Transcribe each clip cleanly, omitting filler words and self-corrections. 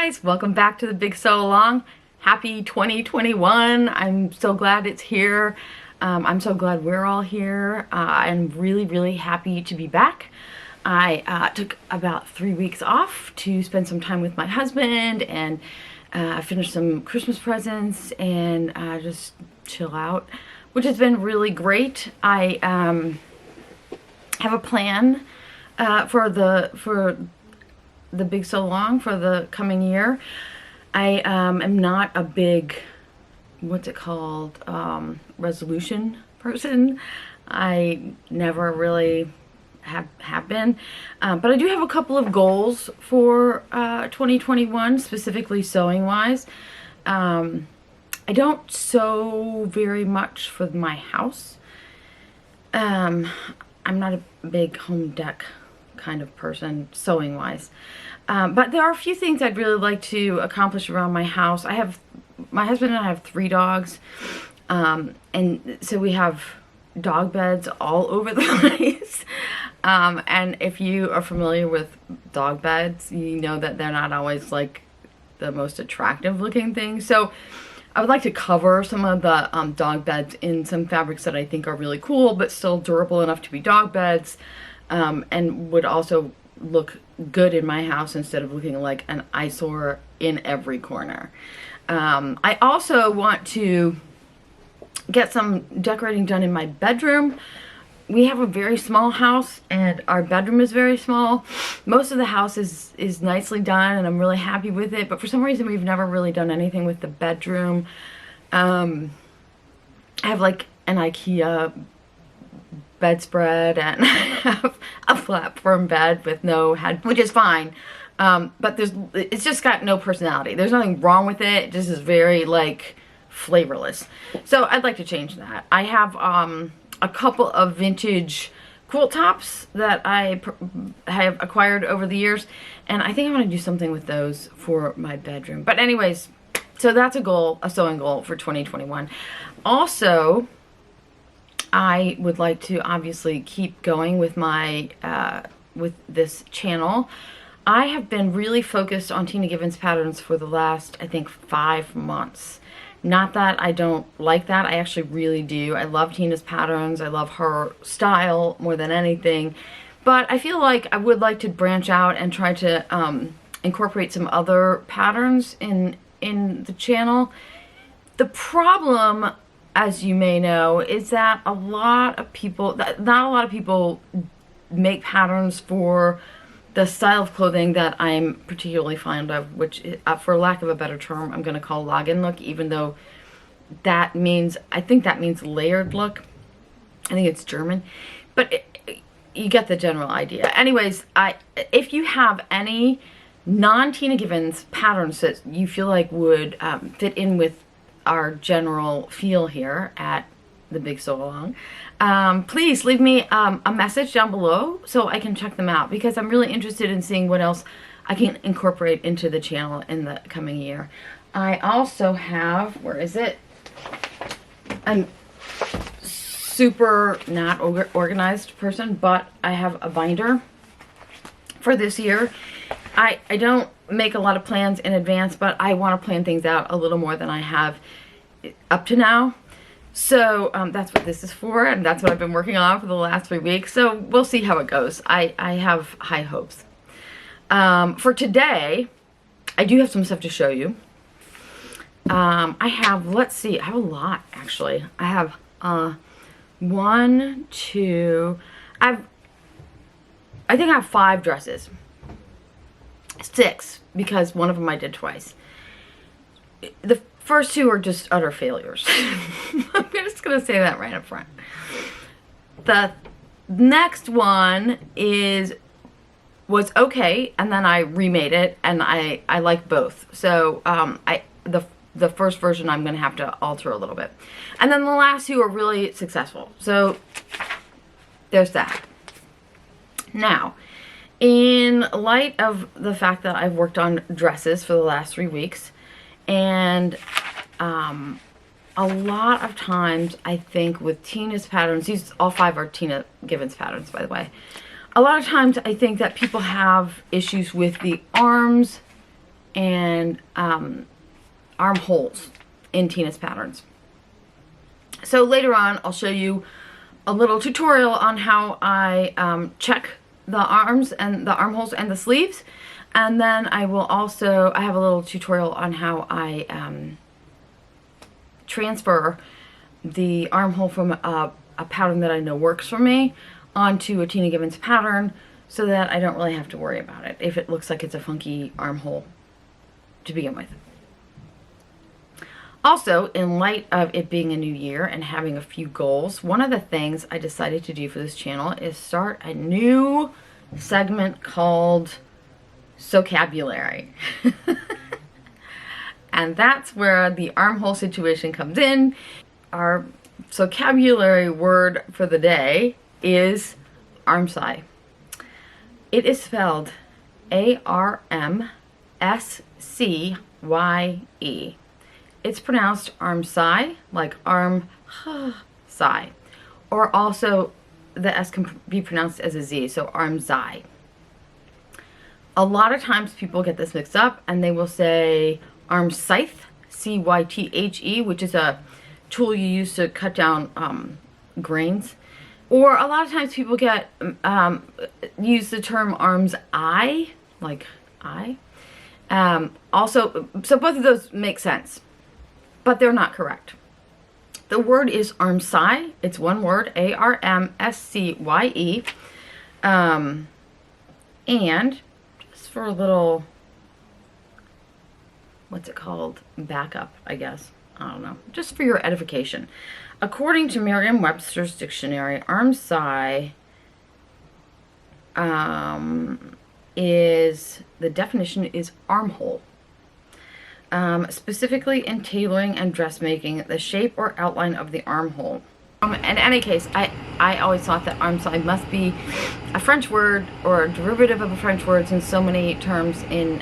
guys, welcome back to the Big Sew Along. Happy 2021. I'm so glad it's here. I'm so glad we're all here. I'm really happy to be back. I took about 3 weeks off to spend some time with my husband and finish some Christmas presents and just chill out, which has been really great. I have a plan for the Big Sew Along for the coming year. I am not a big, what's it called, resolution person. I never really have been, but I do have a couple of goals for 2021, specifically sewing wise. I don't sew very much for my house. I'm not a big home dec kind of person sewing wise, but there are a few things I'd really like to accomplish around my house. My husband and I have 3 dogs, and so we have dog beds all over the place. And if you are familiar with dog beds, you know that they're not always like the most attractive looking thing. So I would like to cover some of the dog beds in some fabrics that I think are really cool but still durable enough to be dog beds, and would also look good in my house instead of looking like an eyesore in every corner. I also want to get some decorating done in my bedroom. We have a very small house and our bedroom is very small. Most of the house is nicely done and I'm really happy with it, but for some reason we've never really done anything with the bedroom. I have like an IKEA bedspread and I have a flat firm bed with no head, which is fine. But it's just got no personality. There's nothing wrong with it. It just is very like flavorless. So I'd like to change that. I have a couple of vintage quilt tops that I have acquired over the years, and I think I'm going to do something with those for my bedroom. But anyways, so that's a goal, a sewing goal for 2021. Also, I would like to obviously keep going with my with this channel. I have been really focused on Tina Gibbons patterns for the last, I think, 5 months. Not that I don't like that, I actually really do. I love Tina's patterns, I love her style more than anything. But I feel like I would like to branch out and try to incorporate some other patterns in the channel. The problem, as you may know, is that not a lot of people make patterns for the style of clothing that I'm particularly fond of, which, for lack of a better term, I'm going to call login look, even though that means, I think that means layered look. I think it's German, but you get the general idea. Anyways, if you have any non-Tina Gibbons patterns that you feel like would fit in with our general feel here at the Big Sew Along, please leave me a message down below so I can check them out, because I'm really interested in seeing what else I can incorporate into the channel in the coming year. I also have, where is it? I'm super not organized person, but I have a binder for this year. I don't make a lot of plans in advance, but I want to plan things out a little more than I have up to now. So that's what this is for, and that's what I've been working on for the last 3 weeks. So we'll see how it goes. I have high hopes. For today, I do have some stuff to show you. I have, let's see, I have a lot actually. I have 1, 2, I think I have 5 dresses. 6, because one of them I did twice. The first 2 are just utter failures. I'm just gonna say that right up front. The next one was okay, and then I remade it, and I like both. So the first version I'm gonna have to alter a little bit, and then the last 2 are really successful. So there's that. Now, in light of the fact that I've worked on dresses for the last 3 weeks, and a lot of times I think with Tina's patterns, these all 5 are Tina Gibbons patterns, by the way. A lot of times I think that people have issues with the arms and armholes in Tina's patterns. So later on, I'll show you a little tutorial on how I check the arms and the armholes and the sleeves. And then I will also, I have a little tutorial on how I transfer the armhole from a pattern that I know works for me onto a Tina Gibbons pattern, so that I don't really have to worry about it if it looks like it's a funky armhole to begin with. Also, in light of it being a new year and having a few goals, one of the things I decided to do for this channel is start a new segment called Vocabulary. And that's where the armhole situation comes in. Our vocabulary word for the day is armscye. It is spelled A-R-M-S-C-Y-E. It's pronounced armscye, like arm sigh. Or also the S can be pronounced as a Z, so armscye. A lot of times people get this mixed up and they will say arm scythe, C-Y-T-H-E, which is a tool you use to cut down grains. Or a lot of times people get use the term arm's eye, like eye. Also, so both of those make sense, but they're not correct. The word is armscye. It's one word, A-R-M-S-C-Y-E. And just for a little, what's it called? Backup, I guess. I don't know. Just for your edification. According to Merriam-Webster's dictionary, armscye is, the definition is armhole. Specifically in tailoring and dressmaking, the shape or outline of the armhole. In any case, I always thought that armscye must be a French word or a derivative of a French word, since so many terms in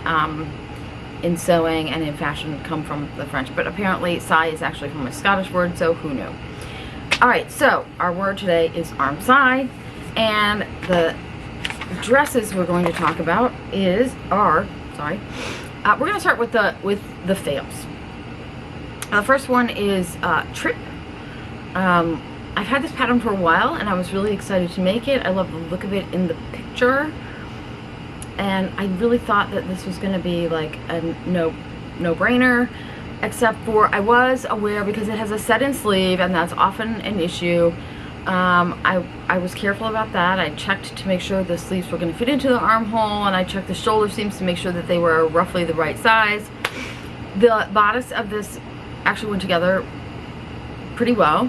sewing and in fashion come from the French. But apparently, scye is actually from a Scottish word, so who knew? Alright, so our word today is armscye, and the dresses we're going to talk about we're going to start with the fails. The first one is trip. I've had this pattern for a while and I was really excited to make it. I love the look of it in the picture, and I really thought that this was going to be like a no-brainer, except for I was aware, because it has a set-in sleeve and that's often an issue. I was careful about that. I checked to make sure the sleeves were going to fit into the armhole, and I checked the shoulder seams to make sure that they were roughly the right size. The bodice of this actually went together pretty well.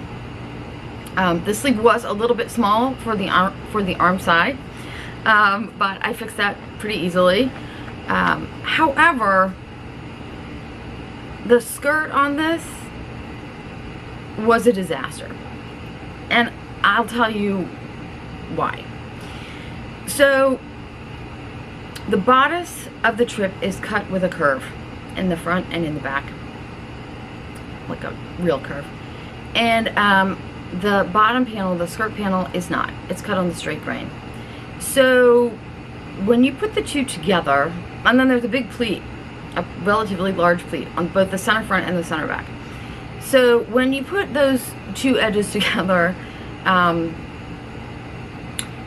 The sleeve was a little bit small for the arm side, but I fixed that pretty easily. However, the skirt on this was a disaster, and I'll tell you why. So the bodice of the trip is cut with a curve in the front and in the back, like a real curve, and the bottom panel, the skirt panel, is not. It's cut on the straight grain. So when you put the two together, and then there's a big pleat, a relatively large pleat on both the center front and the center back. So when you put those two edges together,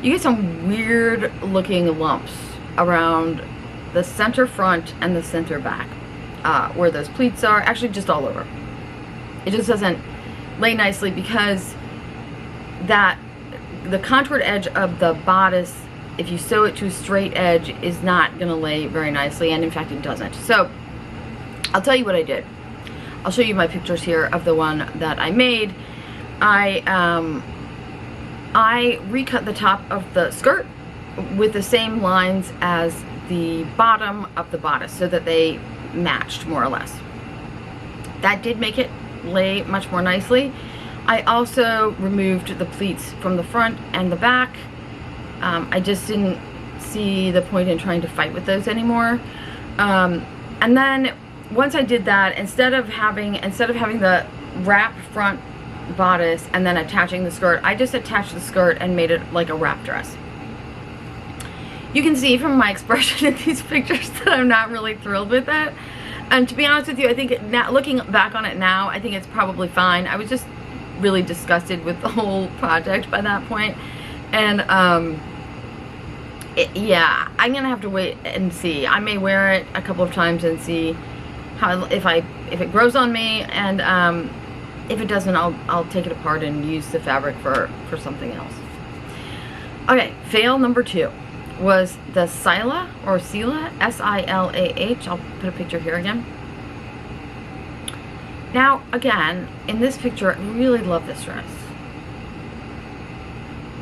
you get some weird looking lumps around the center front and the center back, where those pleats are, actually just all over. It just doesn't lay nicely, because the contoured edge of the bodice, if you sew it to a straight edge, is not going to lay very nicely, and in fact it doesn't. So I'll tell you what I did. I'll show you my pictures here of the one that I made. I recut the top of the skirt with the same lines as the bottom of the bodice, so that they matched more or less. That did make it lay much more nicely. I also removed the pleats from the front and the back. I just didn't see the point in trying to fight with those anymore. And then once I did that, instead of having the wrap front bodice and then attaching the skirt, I just attached the skirt and made it like a wrap dress. You can see from my expression in these pictures that I'm not really thrilled with it. And to be honest with you, I think now, looking back on it now, I think it's probably fine. I was just really disgusted with the whole project by that point. And yeah, I'm gonna have to wait and see. I may wear it a couple of times and see how, if it grows on me, and if it doesn't, I'll take it apart and use the fabric for something else. Okay, fail number 2 was the Silah, or Silah, S-I-L-A-H. I'll put a picture here again. Now, again, in this picture, I really love this dress.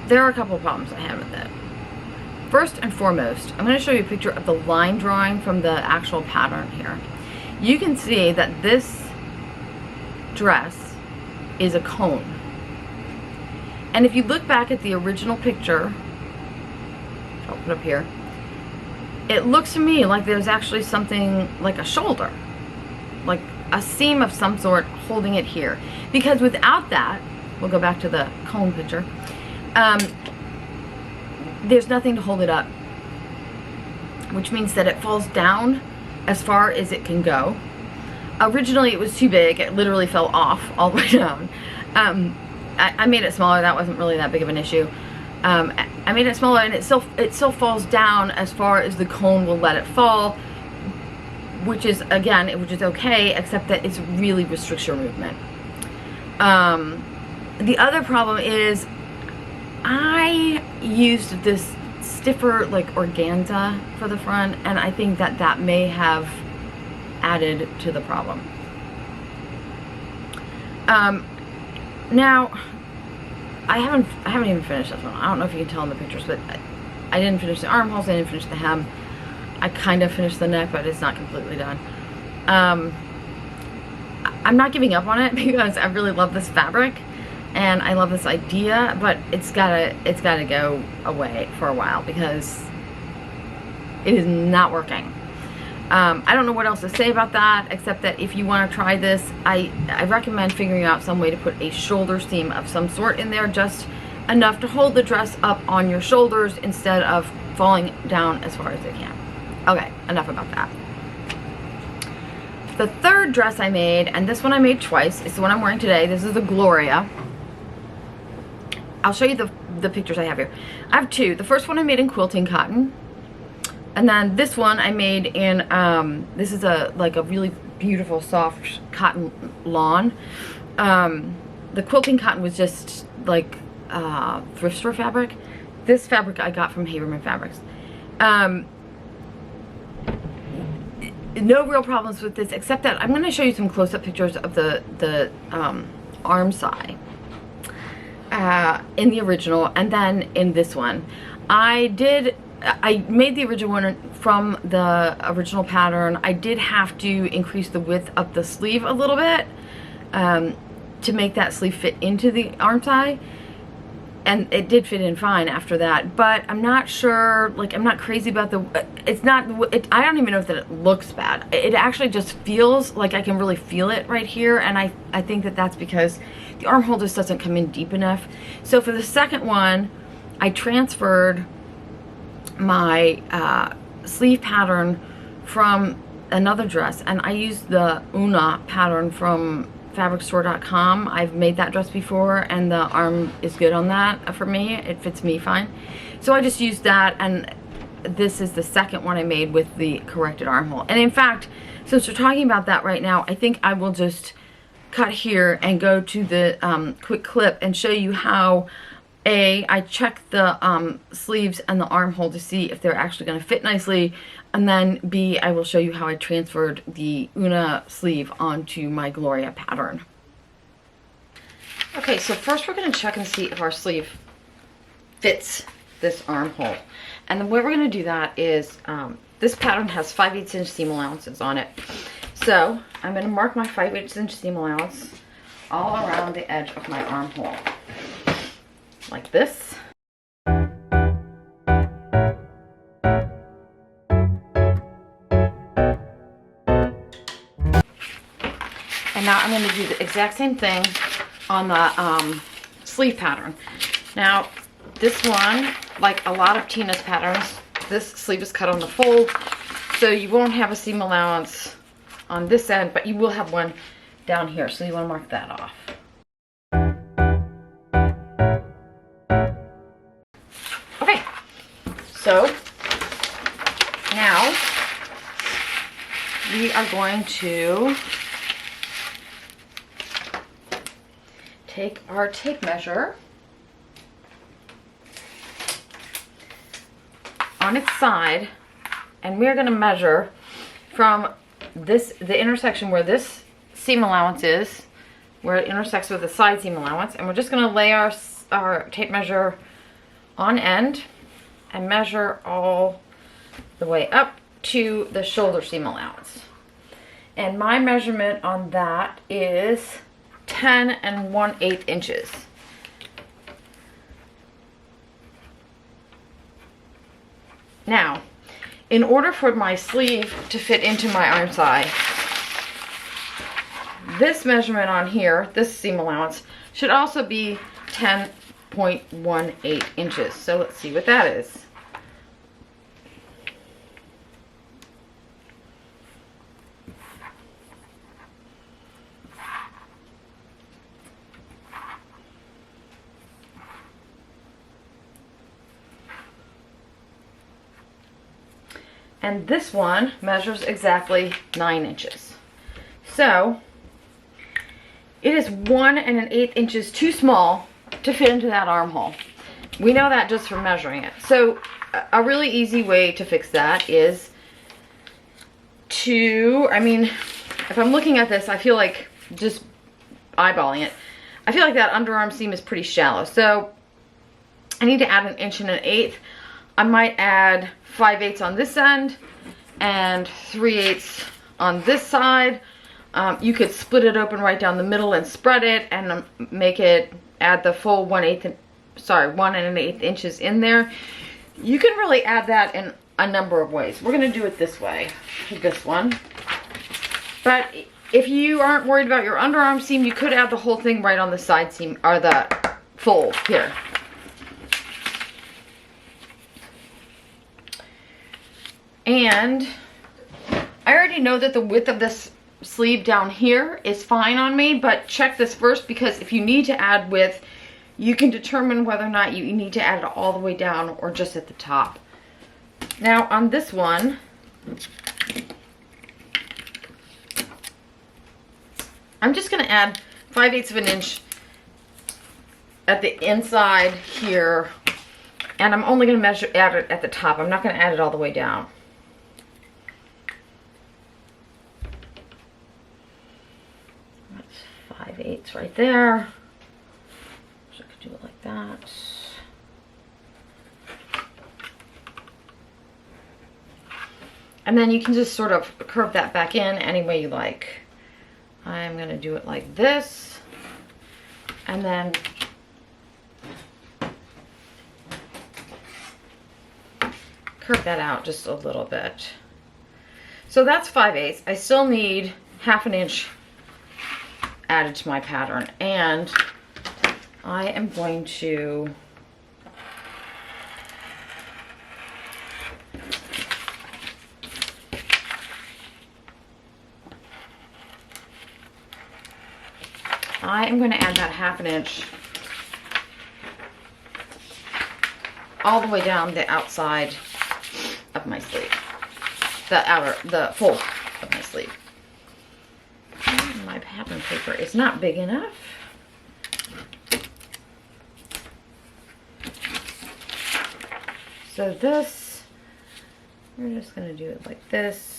There are a couple of problems I had with it. First and foremost, I'm going to show you a picture of the line drawing from the actual pattern here. You can see that this dress is a cone. And if you look back at the original picture, I'll put up here, it looks to me like there's actually something like a shoulder, like a seam of some sort holding it here. Because without that, we'll go back to the cone picture, there's nothing to hold it up, which means that it falls down as far as it can go. Originally it was too big, it literally fell off all the way down. I made it smaller, that wasn't really that big of an issue. I made it smaller, and it still falls down as far as the cone will let it fall, which is, again, which is okay, except that it really restricts your movement. The other problem is I used this stiffer, like, organza for the front, and I think that may have added to the problem. Now, I haven't even finished this one. I don't know if you can tell in the pictures, but I didn't finish the armholes, I didn't finish the hem. I kind of finished the neck, but it's not completely done. I'm not giving up on it because I really love this fabric and I love this idea, but it's gotta go away for a while because it is not working. I don't know what else to say about that, except that if you want to try this, I recommend figuring out some way to put a shoulder seam of some sort in there, just enough to hold the dress up on your shoulders instead of falling down as far as it can. Okay, enough about that. The third dress I made, and this one I made twice, is the one I'm wearing today. This is the Gloria. I'll show you the pictures I have here. I have two. The first one I made in quilting cotton. And then this one I made in, this is like a really beautiful soft cotton lawn. The quilting cotton was just like thrift store fabric. This fabric I got from Haberman Fabrics. No real problems with this, except that I'm going to show you some close-up pictures of the arm side in the original, and then in this one. I made the original one from the original pattern. I did have to increase the width of the sleeve a little bit to make that sleeve fit into the arm side, and it did fit in fine after that. But I'm not sure, like, I'm not crazy about I don't even know if that it looks bad. It actually just feels like I can really feel it right here, and I think that's because the armhole just doesn't come in deep enough. So for the second one, I transferred my sleeve pattern from another dress, and I used the Una pattern from fabricstore.com. I've made that dress before, and the arm is good on that for me. It fits me fine. So I just used that, and this is the second one I made with the corrected armhole. And in fact, since we're talking about that right now, I think I will just cut here and go to the quick clip and show you how I check the sleeves and the armhole to see if they're actually going to fit nicely, and then B, I will show you how I transferred the Una sleeve onto my Gloria pattern. Okay, so first we're going to check and see if our sleeve fits this armhole. And the way we're going to do that is, this pattern has 5/8 inch seam allowances on it. So I'm going to mark my 5/8 inch seam allowance all around the edge of my armhole, like this. And now I'm going to do the exact same thing on the sleeve pattern. Now this one, like a lot of Tina's patterns, this sleeve is cut on the fold, so you won't have a seam allowance on this end, but you will have one down here, so you want to mark that off. Okay, so now we are going to take our tape measure on its side, and we're going to measure from the intersection where this seam allowance is, where it intersects with the side seam allowance, and we're just going to lay our tape measure on end and measure all the way up to the shoulder seam allowance. And my measurement on that is 10 1/8 inches. Now, in order for my sleeve to fit into my arm side, this measurement on here, this seam allowance, should also be 10.18 inches. So let's see what that is. And this one measures exactly 9 inches. So it is 1 1/8 inches too small to fit into that armhole. We know that just from measuring it. So a really easy way to fix that is to, I mean, if I'm looking at this, I feel like, just eyeballing it, I feel like that underarm seam is pretty shallow. So I need to add 1 1/8 inches. I might add 5/8 on this end and 3/8 on this side. You could split it open right down the middle and spread it and make it, add the full 1 1/8 inches in there. You can really add that in a number of ways. We're going to do it this way with this one. But if you aren't worried about your underarm seam, you could add the whole thing right on the side seam, or the fold here. And I already know that the width of this sleeve down here is fine on me, but check this first, because if you need to add width, you can determine whether or not you need to add it all the way down or just at the top. Now on this one, I'm just going to add 5/8 of an inch at the inside here, and I'm only going to add it at the top. I'm not going to add it all the way down. That's 5/8 right there. So I could do it like that. And then you can just sort of curve that back in any way you like. I'm going to do it like this, and then curve that out just a little bit. So that's 5/8. I still need 1/2 inch added to my pattern, and I am going to add that 1/2 inch all the way down the outside of my sleeve, the fold of my sleeve. And my pattern paper is not big enough. So this, we're just going to do it like this.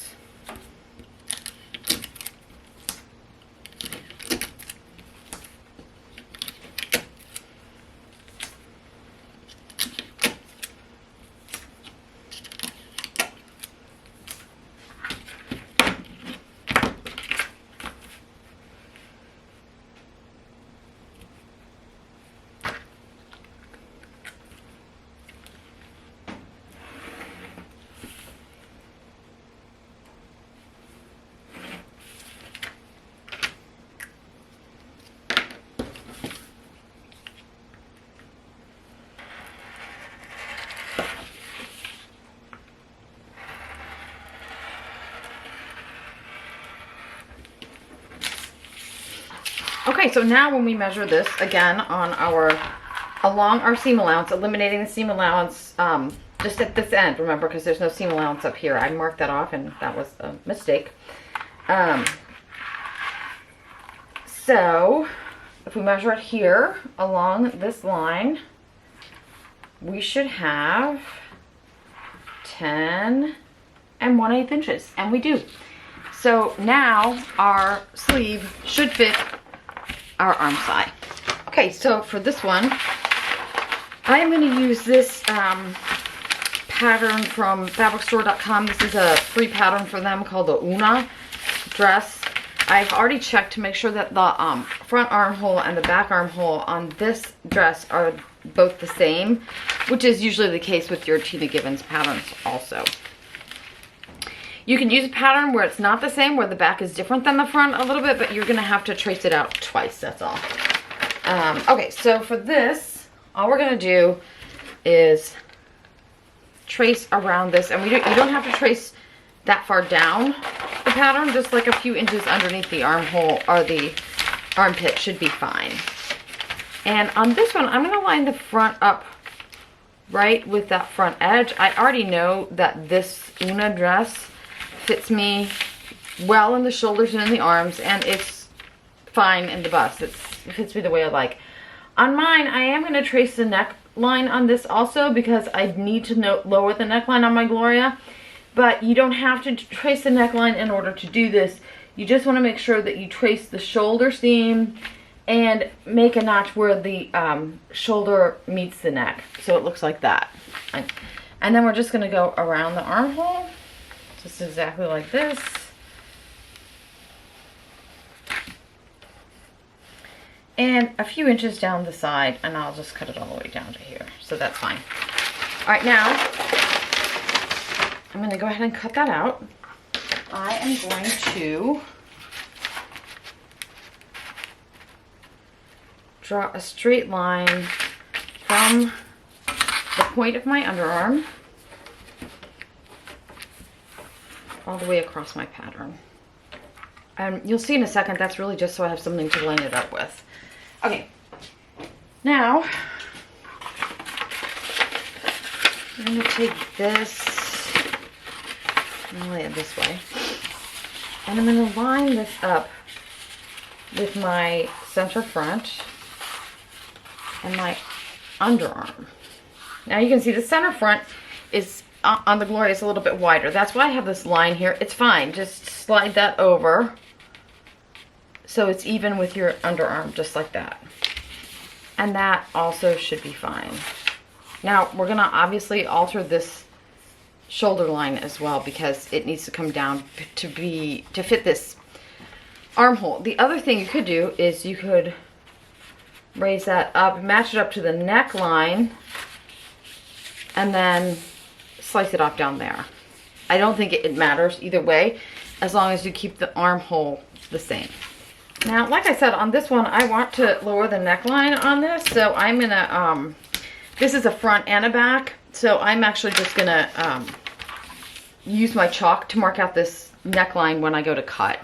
Okay, so now when we measure this again on along our seam allowance, eliminating the seam allowance just at this end, remember, because there's no seam allowance up here. I marked that off and that was a mistake. So if we measure it here along this line, we should have 10 and 1/8 inches, and we do. So now our sleeve should fit our arm side. Okay, so for this one, I'm going to use this pattern from fabricstore.com. This is a free pattern for them called the Una dress. I've already checked to make sure that the front armhole and the back armhole on this dress are both the same, which is usually the case with your Tina Gibbons patterns also. You can use a pattern where it's not the same, where the back is different than the front a little bit, but you're going to have to trace it out twice, that's all. Okay, so for this, all we're going to do is trace around this, and you don't have to trace that far down the pattern, just like a few inches underneath the armhole or the armpit should be fine. And on this one, I'm going to line the front up right with that front edge. I already know that this Una dress fits me well in the shoulders and in the arms, and it's fine in the bust. It fits me the way I like. On mine, I am going to trace the neckline on this also, because I need to lower the neckline on my Gloria. But you don't have to trace the neckline in order to do this. You just want to make sure that you trace the shoulder seam and make a notch where the shoulder meets the neck, so it looks like that. And then we're just going to go around the armhole, just exactly like this. And a few inches down the side, and I'll just cut it all the way down to here, so that's fine. All right, now I'm going to go ahead and cut that out. I am going to draw a straight line from the point of my underarm all the way across my pattern. And you'll see in a second, that's really just so I have something to line it up with. Okay, now I'm going to take this, I'm going to lay it this way, and I'm going to line this up with my center front and my underarm. Now you can see the center front is on the Gloria is a little bit wider. That's why I have this line here. It's fine. Just slide that over so it's even with your underarm, just like that. And that also should be fine. Now we're going to obviously alter this shoulder line as well, because it needs to come down to fit this armhole. The other thing you could do is you could raise that up, match it up to the neckline, and then slice it off down there. I don't think it matters either way, as long as you keep the armhole the same. Now, like I said, on this one, I want to lower the neckline on this, so I'm gonna, this is a front and a back, so I'm actually just gonna use my chalk to mark out this neckline when I go to cut.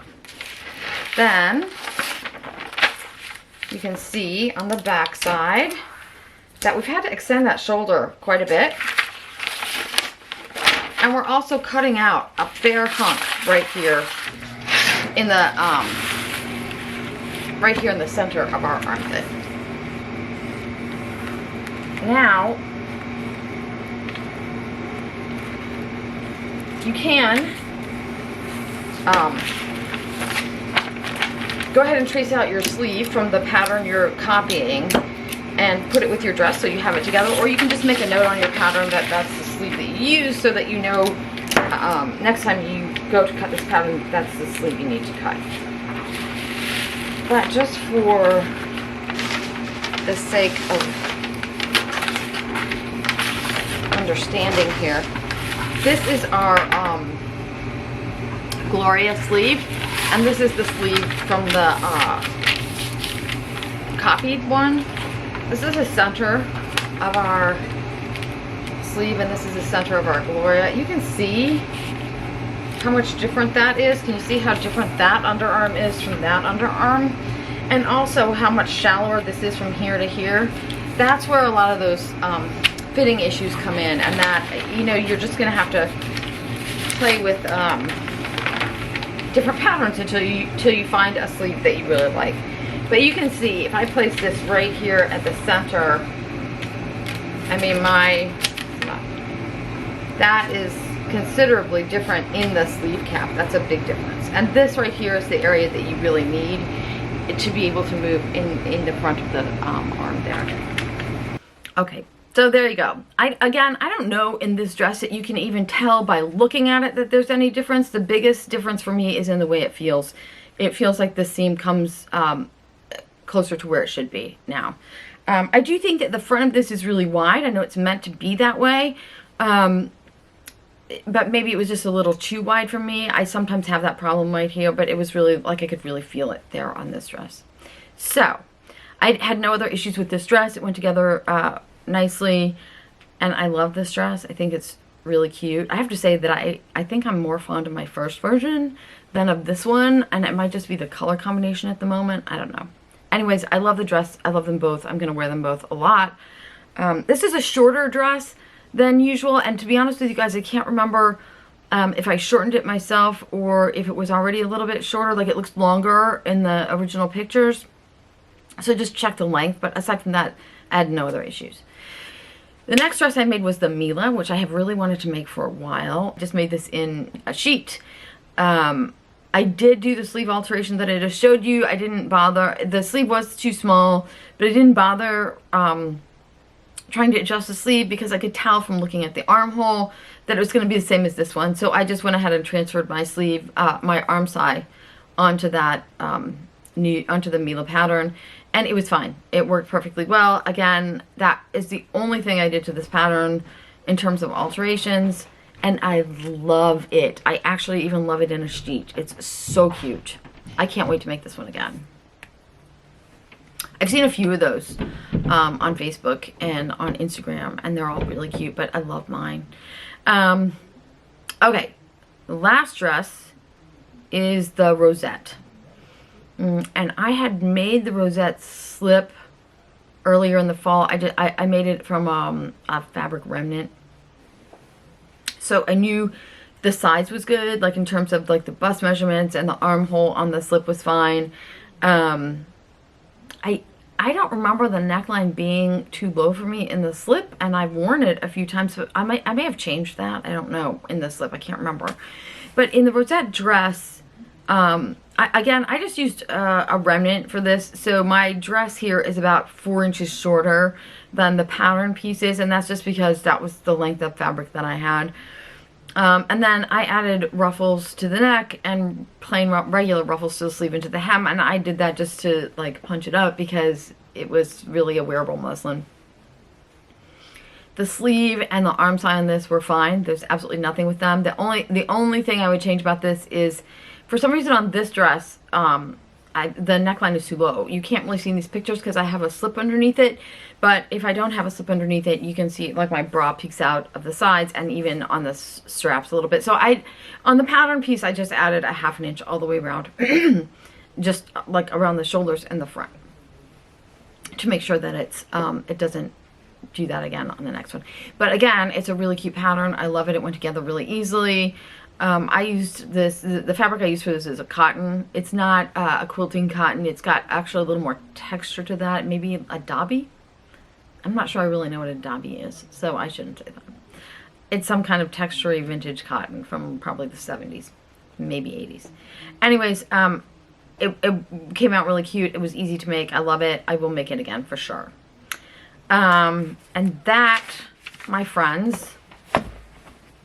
Then you can see on the back side that we've had to extend that shoulder quite a bit. And we're also cutting out a fair hunk right here in the center of our armpit. Now you can go ahead and trace out your sleeve from the pattern you're copying and put it with your dress so you have it together, or you can just make a note on your pattern that that's the sleeve that you use, so that you know next time you go to cut this pattern, that's the sleeve you need to cut. But just for the sake of understanding here, this is our Gloria sleeve, and this is the sleeve from the copied one. This is the center of our sleeve, and this is the center of our Gloria. You can see how much different that is. Can you see how different that underarm is from that underarm? and also how much shallower this is from here to here. That's where a lot of those fitting issues come in, and that, you know, you're just gonna have to play with different patterns until you find a sleeve that you really like. But you can see if I place this right here at the center, I mean, that is considerably different in the sleeve cap. That's a big difference. And this right here is the area that you really need to be able to move in the front of the arm there. Okay, so there you go. Again, I don't know in this dress that you can even tell by looking at it that there's any difference. The biggest difference for me is in the way it feels. It feels like the seam comes closer to where it should be now. I do think that the front of this is really wide. I know it's meant to be that way. But maybe it was just a little too wide for me. I sometimes have that problem right here, but it was really, like, I could really feel it there on this dress. So, I had no other issues with this dress. It went together nicely, and I love this dress. I think it's really cute. I have to say that I think I'm more fond of my first version than of this one, and it might just be the color combination at the moment. I don't know. Anyways, I love the dress. I love them both. I'm going to wear them both a lot. This is a shorter dress than usual, and to be honest with you guys, I can't remember if I shortened it myself or if it was already a little bit shorter. Like, it looks longer in the original pictures, so just check the length. But aside from that, I had no other issues. The next dress I made was the Mila, which I have really wanted to make for a while. Just made this in a sheet. I did do the sleeve alteration that I just showed you. I didn't bother, the sleeve was too small, but I didn't bother trying to adjust the sleeve because I could tell from looking at the armhole that it was going to be the same as this one. So I just went ahead and transferred my sleeve, my arm side onto that, onto the Mila pattern, and it was fine. It worked perfectly well. Again, that is the only thing I did to this pattern in terms of alterations, and I love it. I actually even love it in a sheet. It's so cute. I can't wait to make this one again. I've seen a few of those on Facebook and on Instagram, and they're all really cute, but I love mine. Okay, the last dress is the Rosette. And I had made the Rosette slip earlier in the fall. I made it from a fabric remnant. So I knew the size was good, like in terms of like the bust measurements, and the armhole on the slip was fine. I don't remember the neckline being too low for me in the slip, and I've worn it a few times, but I may have changed that. I don't know, in the slip, I can't remember. But in the Rosette dress, again, I just used a remnant for this, so my dress here is about 4 inches shorter than the pattern pieces, and that's just because that was the length of fabric that I had. And then I added ruffles to the neck and plain regular ruffles to the sleeve and to the hem, and I did that just to like punch it up because it was really a wearable muslin. The sleeve and the arm side on this were fine. There's absolutely nothing with them. The only thing I would change about this is, for some reason on this dress, the neckline is too low. You can't really see in these pictures because I have a slip underneath it, but if I don't have a slip underneath it, you can see like my bra peeks out of the sides and even on the straps a little bit. So on the pattern piece, I just added a 1/2 inch all the way around, just like around the shoulders and the front, to make sure that it doesn't do that again on the next one. But again, it's a really cute pattern. I love it. It went together really easily. I used this, the fabric I used for this is a cotton. It's not a quilting cotton. It's got actually a little more texture to that. Maybe a dobby? I'm not sure I really know what a dobby is, so I shouldn't say that. It's some kind of textury vintage cotton from probably the 70s, maybe 80s. Anyways, it came out really cute. It was easy to make. I love it. I will make it again for sure. And that, my friends,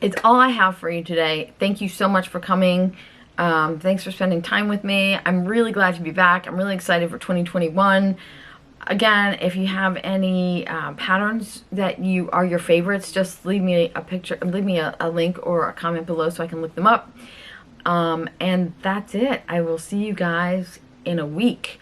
it's all I have for you today. Thank you so much for coming. Thanks for spending time with me. I'm really glad to be back. I'm really excited for 2021. Again, if you have any patterns that are your favorites, just leave me a picture, leave me a link or a comment below so I can look them up. And that's it. I will see you guys in a week.